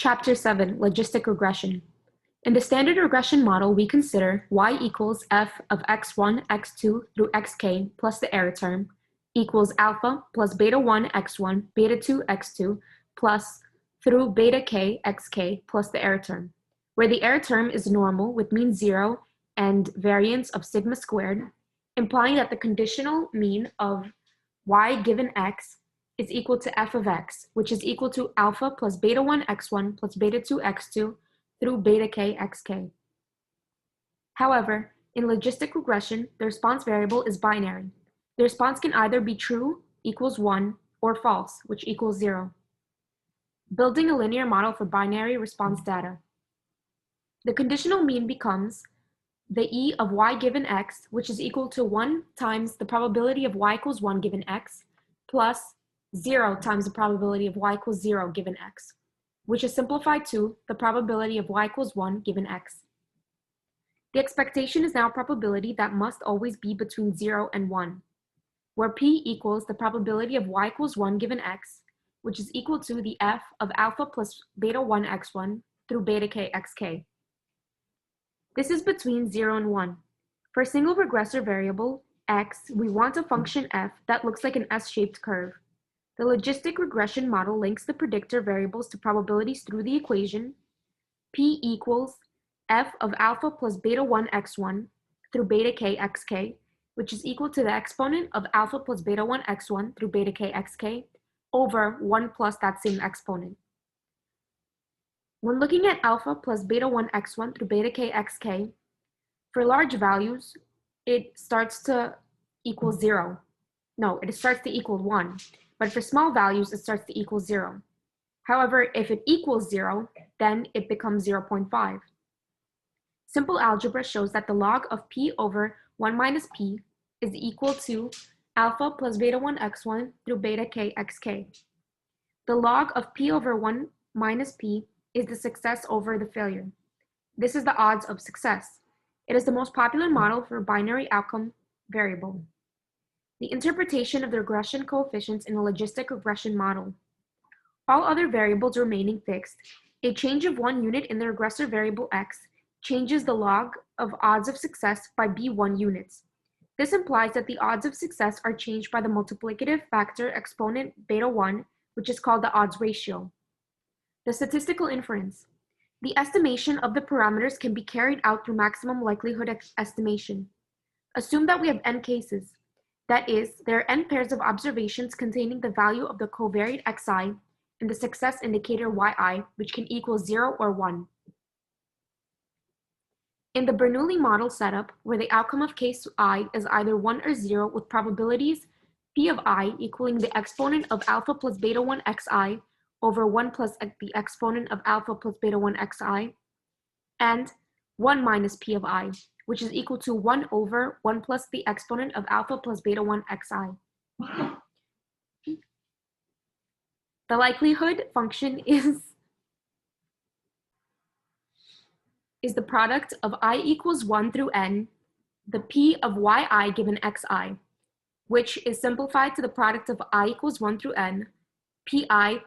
Chapter 7, Logistic Regression. In the standard regression model, we consider y equals f of x1, x2 through xk plus the error term equals alpha plus beta 1, x1, beta 2, x2 plus through beta k, xk plus the error term, where the error term is normal with mean 0 and variance of sigma squared, implying that the conditional mean of y given x is equal to f of x, which is equal to alpha plus beta 1, x1 plus beta 2, x2 through beta k, xk. However, in logistic regression, the response variable is binary. The response can either be true, equals 1, or false, which equals 0. Building a linear model for binary response data. The conditional mean becomes the e of y given x, which is equal to 1 times the probability of y equals 1 given x, plus 0 times the probability of y equals 0 given x, which is simplified to the probability of y equals 1 given x. The expectation is now a probability that must always be between 0 and 1, where p equals the probability of y equals 1 given x, which is equal to the f of alpha plus beta 1 x1 through beta k xk. This is between 0 and 1. For a single regressor variable, x, we want a function f that looks like an S-shaped curve. The logistic regression model links the predictor variables to probabilities through the equation p equals f of alpha plus beta 1 x1 through beta k xk, which is equal to the exponent of alpha plus beta 1 x1 through beta k xk over 1 plus that same exponent. When looking at alpha plus beta 1 x1 through beta k xk, for large values, it starts to equal 0. No, it starts to equal 1. But for small values, it starts to equal 0. However, if it equals 0, then it becomes 0.5. Simple algebra shows that the log of p over 1 minus p is equal to alpha plus beta 1 x1 through beta k xk. The log of p over 1 minus p is the success over the failure. This is the odds of success. It is the most popular model for a binary outcome variable. The interpretation of the regression coefficients in a logistic regression model. All other variables remaining fixed, a change of 1 unit in the regressor variable x changes the log of odds of success by b1 units. This implies that the odds of success are changed by the multiplicative factor exponent beta 1, which is called the odds ratio. The statistical inference. The estimation of the parameters can be carried out through maximum likelihood estimation. Assume that we have n cases. That is, there are n pairs of observations containing the value of the covariate xi and the success indicator yi, which can equal 0 or 1. In the Bernoulli model setup, where the outcome of case I is either 1 or 0 with probabilities p of I equaling the exponent of alpha plus beta 1 xi over 1 plus the exponent of alpha plus beta 1 xi, and 1 minus p of I, which is equal to 1 over 1 plus the exponent of alpha plus beta 1 xi. The likelihood function is the product of I equals 1 through n, the p of yi given xi, which is simplified to the product of I equals 1 through n, pi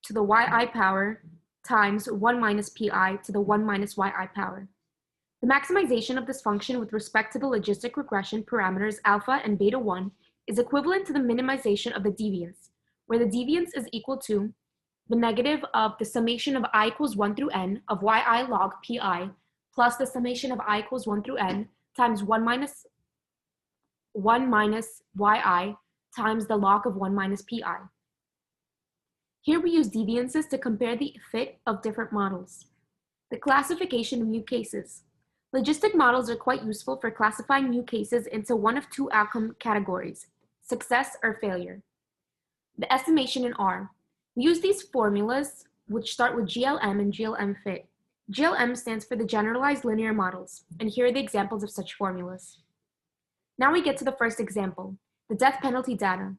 to the yi power times 1 minus pi to the 1 minus yi power. The maximization of this function with respect to the logistic regression parameters alpha and beta 1 is equivalent to the minimization of the deviance, where the deviance is equal to the negative of the summation of I equals 1 through n of yi log pi plus the summation of I equals 1 through n times 1 minus yi times the log of 1 minus pi. Here we use deviances to compare the fit of different models. The classification of new cases. Logistic models are quite useful for classifying new cases into one of two outcome categories, success or failure. The estimation in R. We use these formulas, which start with GLM and GLM fit. GLM stands for the generalized linear models, and here are the examples of such formulas. Now we get to the first example, the death penalty data.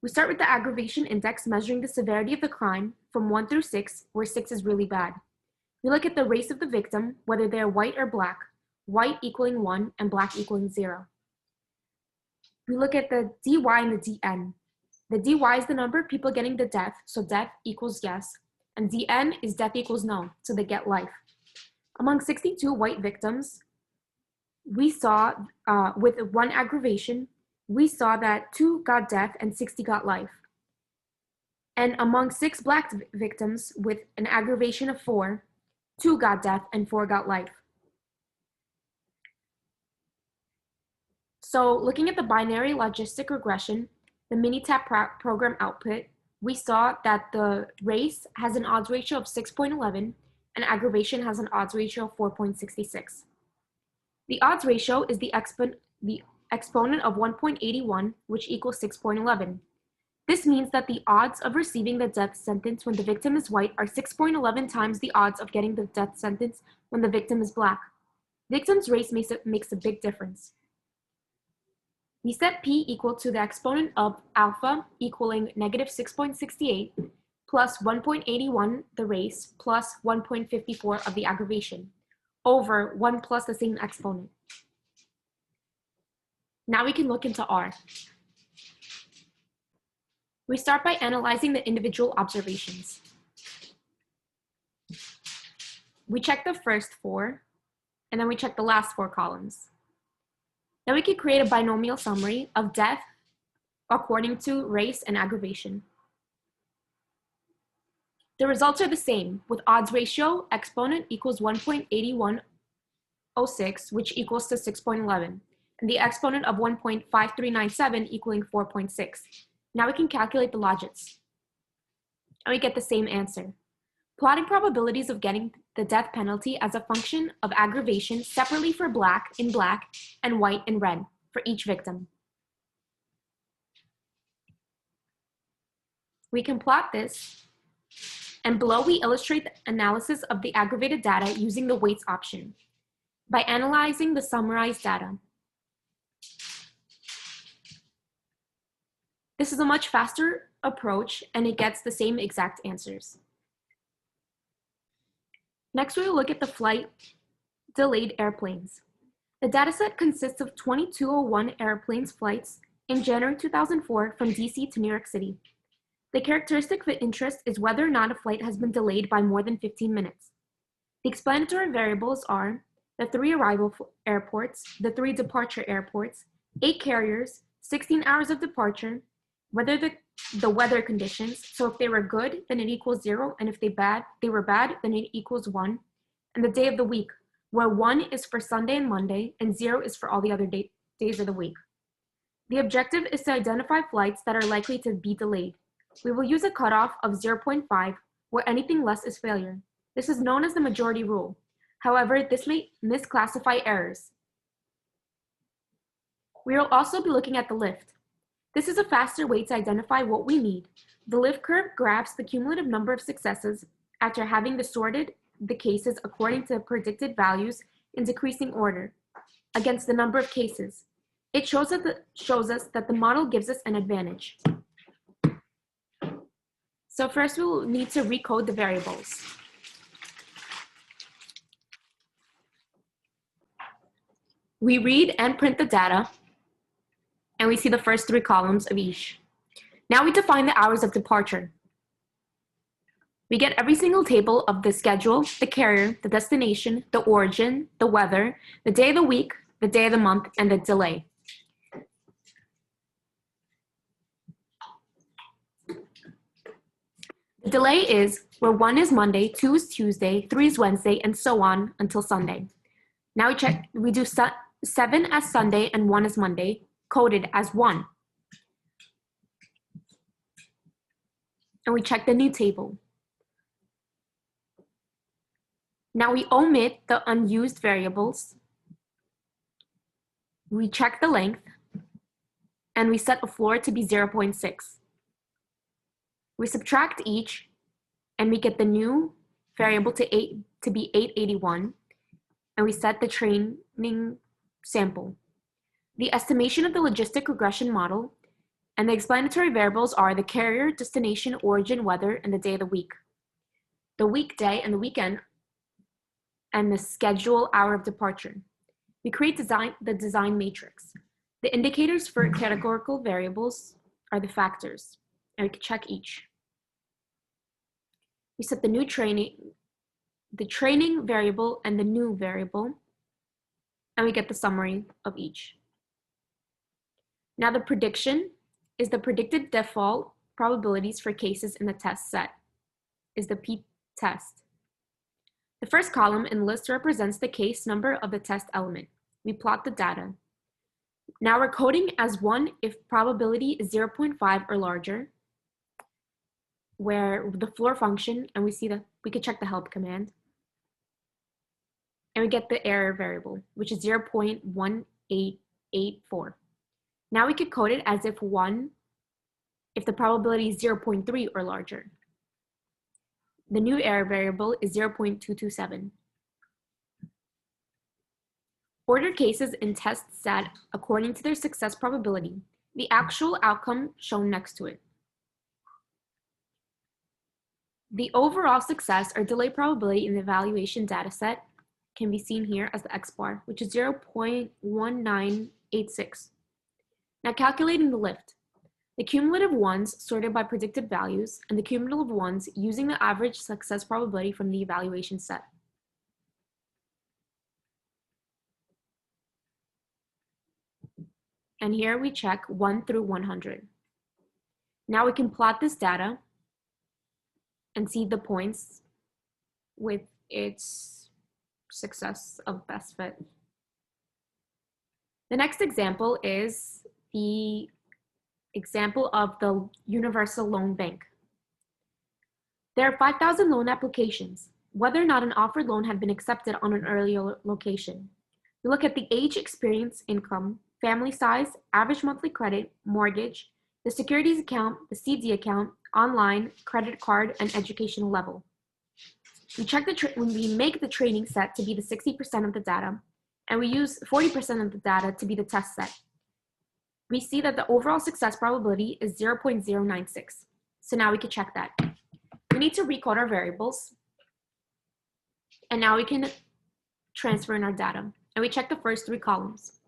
We start with the aggravation index measuring the severity of the crime from 1 through 6, where 6 is really bad. We look at the race of the victim, whether they are white or black, white equaling 1 and black equaling 0. We look at the dy and the dn. The dy is the number of people getting the death, so death equals yes. and DN is death equals no, so they get life. Among 62 white victims, we saw, with one aggravation, we saw that 2 got death and 60 got life. And among 6 black victims with an aggravation of 4, 2 got death and 4 got life. So looking at the binary logistic regression, the Minitab program output, we saw that the race has an odds ratio of 6.11 and aggravation has an odds ratio of 4.66. The odds ratio is the exponent of 1.81, which equals 6.11. This means that the odds of receiving the death sentence when the victim is white are 6.11 times the odds of getting the death sentence when the victim is black. Victim's race makes a big difference. We set P equal to the exponent of alpha equaling negative 6.68 plus 1.81 the race plus 1.54 of the aggravation over 1 plus the same exponent. Now we can look into R. We start by analyzing the individual observations. We check the first 4, and then we check the last 4 columns. Now we can create a binomial summary of death according to race and aggravation. The results are the same, with odds ratio exponent equals 1.8106, which equals to 6.11, and the exponent of 1.5397 equaling 4.6. Now we can calculate the logits, and we get the same answer. Plotting probabilities of getting the death penalty as a function of aggravation separately for black in black and white in red for each victim. We can plot this, and below we illustrate the analysis of the aggravated data using the weights option by analyzing the summarized data. This is a much faster approach, and it gets the same exact answers. Next, we will look at the flight delayed airplanes. The dataset consists of 2201 airplanes flights in January 2004 from DC to New York City. The characteristic of interest is whether or not a flight has been delayed by more than 15 minutes. The explanatory variables are the 3 arrival airports, the 3 departure airports, 8 carriers, 16 hours of departure, whether the weather conditions, so if they were good, then it equals 0, and if they were bad, then it equals 1, and the day of the week, where 1 is for Sunday and Monday, and 0 is for all the other days of the week. The objective is to identify flights that are likely to be delayed. We will use a cutoff of 0.5, where anything less is failure. This is known as the majority rule. However, this may misclassify errors. We will also be looking at the lift. This is a faster way to identify what we need. The lift curve graphs the cumulative number of successes after having sorted the cases according to predicted values in decreasing order against the number of cases. It shows us that the model gives us an advantage. So first we will need to recode the variables. We read and print the data, and we see the first 3 columns of each. Now we define the hours of departure. We get every single table of the schedule, the carrier, the destination, the origin, the weather, the day of the week, the day of the month, and the delay. The delay is where 1 is Monday, 2 is Tuesday, 3 is Wednesday, and so on until Sunday. Now we do 7 as Sunday and 1 as Monday, coded as 1. And we check the new table. Now we omit the unused variables. We check the length, and we set the floor to be 0.6. We subtract each, and we get the new variable to be 881, and we set the training sample. The estimation of the logistic regression model and the explanatory variables are the carrier, destination, origin, weather, and the day of the week. The weekday and the weekend, and the schedule hour of departure. We create the design matrix. The indicators for categorical variables are the factors, and we can check each. We set the training variable and the new variable, and we get the summary of each. Now the prediction is the predicted default probabilities for cases in the test set, is the p-test. The first column in list represents the case number of the test element. We plot the data. Now we're coding as 1 if probability is 0.5 or larger, where the floor function, and we could check the help command, and we get the error variable, which is 0.1884. Now we could code it as if the probability is 0.3 or larger. The new error variable is 0.227. Order cases in test set according to their success probability, the actual outcome shown next to it. The overall success or delay probability in the evaluation dataset can be seen here as the x-bar, which is 0.1986. Now calculating the lift. The cumulative ones sorted by predicted values and the cumulative ones using the average success probability from the evaluation set. And here we check 1 through 100. Now we can plot this data and see the points with its success of best fit. The next example is the example of the Universal Loan Bank. There are 5,000 loan applications, whether or not an offered loan had been accepted on an earlier location. We look at the age, experience, income, family size, average monthly credit, mortgage, the securities account, the CD account, online, credit card, and educational level. We check when we make the training set to be the 60% of the data, and we use 40% of the data to be the test set. We see that the overall success probability is 0.096. So now we can check that. We need to recode our variables, and now we can transfer in our data. And we check the first 3 columns.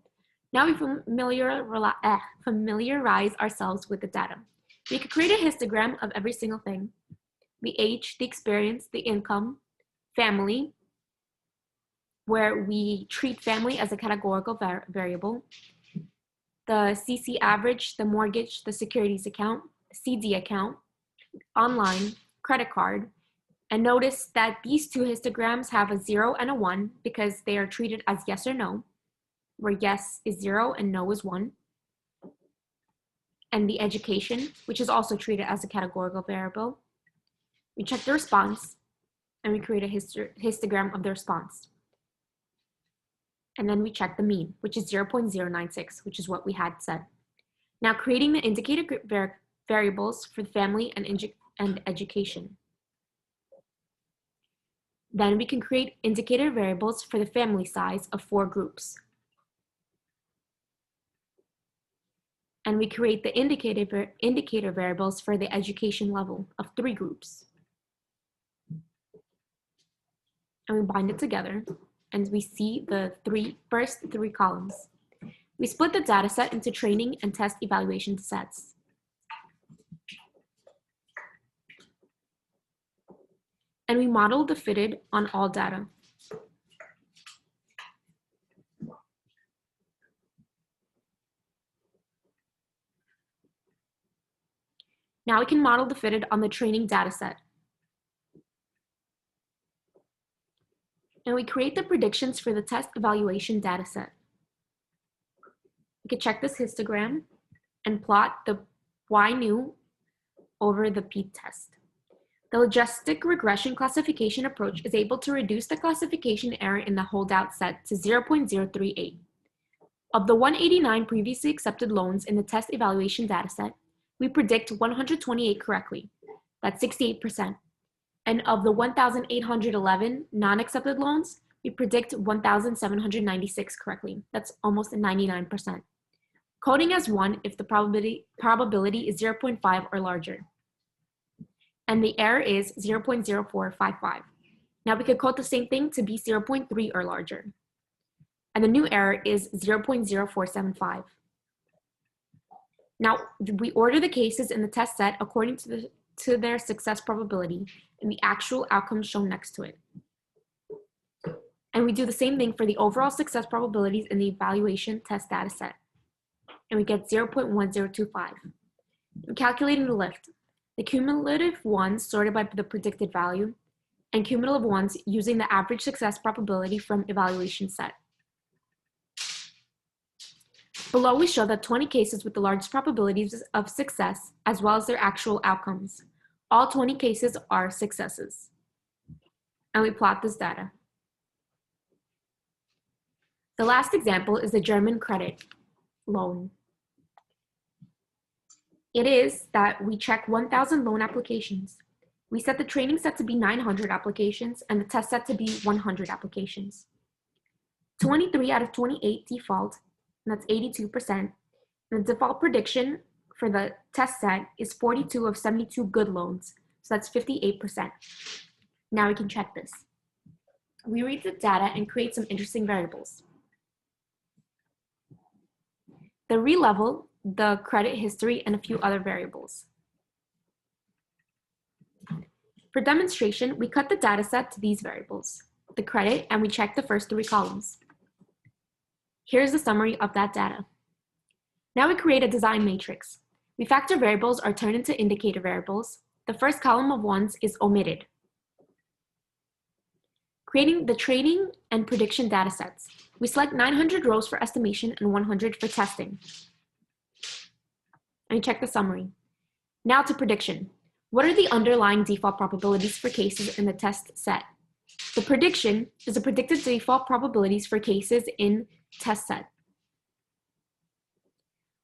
Now we familiarize ourselves with the data. We could create a histogram of every single thing: the age, the experience, the income, family, where we treat family as a categorical variable, the CC average, the mortgage, the securities account, the CD account, online, credit card. And notice that these 2 histograms have a 0 and a 1 because they are treated as yes or no, where yes is 0 and no is 1. And the education, which is also treated as a categorical variable. We check the response, and we create a histogram of the response. And then we check the mean, which is 0.096, which is what we had said. Now creating the indicator variables for family and education. Then we can create indicator variables for the family size of 4 groups. And we create the indicator variables for the education level of 3 groups. And we bind it together, and we see the first 3 columns. We split the data set into training and test evaluation sets. And we model the fitted on all data. Now we can model the fitted on the training data set. And we create the predictions for the test evaluation data set. We can check this histogram and plot the Y new over the p-test. The logistic regression classification approach is able to reduce the classification error in the holdout set to 0.038. Of the 189 previously accepted loans in the test evaluation dataset, we predict 128 correctly. That's 68%. And of the 1,811 non-accepted loans, we predict 1,796 correctly. That's almost 99%. Coding as 1 if the probability is 0.5 or larger. And the error is 0.0455. Now we could code the same thing to be 0.3 or larger. And the new error is 0.0475. Now we order the cases in the test set according to to their success probability and the actual outcome shown next to it. And we do the same thing for the overall success probabilities in the evaluation test data set. And we get 0.1025. I'm calculating the lift. The cumulative ones sorted by the predicted value, and cumulative ones using the average success probability from evaluation set. Below, we show that 20 cases with the largest probabilities of success, as well as their actual outcomes. All 20 cases are successes. And we plot this data. The last example is the German credit loan. It is that we check 1,000 loan applications. We set the training set to be 900 applications and the test set to be 100 applications. 23 out of 28 default, and that's 82%. And the default prediction for the test set is 42 of 72 good loans, so that's 58%. Now we can check this. We read the data and create some interesting variables. The re-level, the credit history, and a few other variables. For demonstration, we cut the data set to these variables, the credit, and we check the first 3 columns. Here's the summary of that data. Now we create a design matrix. We factor variables are turned into indicator variables. The first column of ones is omitted. Creating the training and prediction data sets. We select 900 rows for estimation and 100 for testing. And we check the summary. Now to prediction. What are the underlying default probabilities for cases in the test set? The prediction is the predicted default probabilities for cases in test set.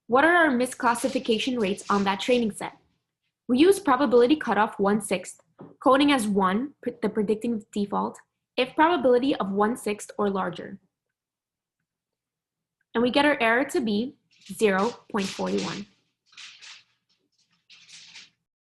What are our misclassification rates on that training set? We use probability cutoff 1/6, coding as 1, the predicting default, if probability of 1/6 or larger. And we get our error to be 0.41.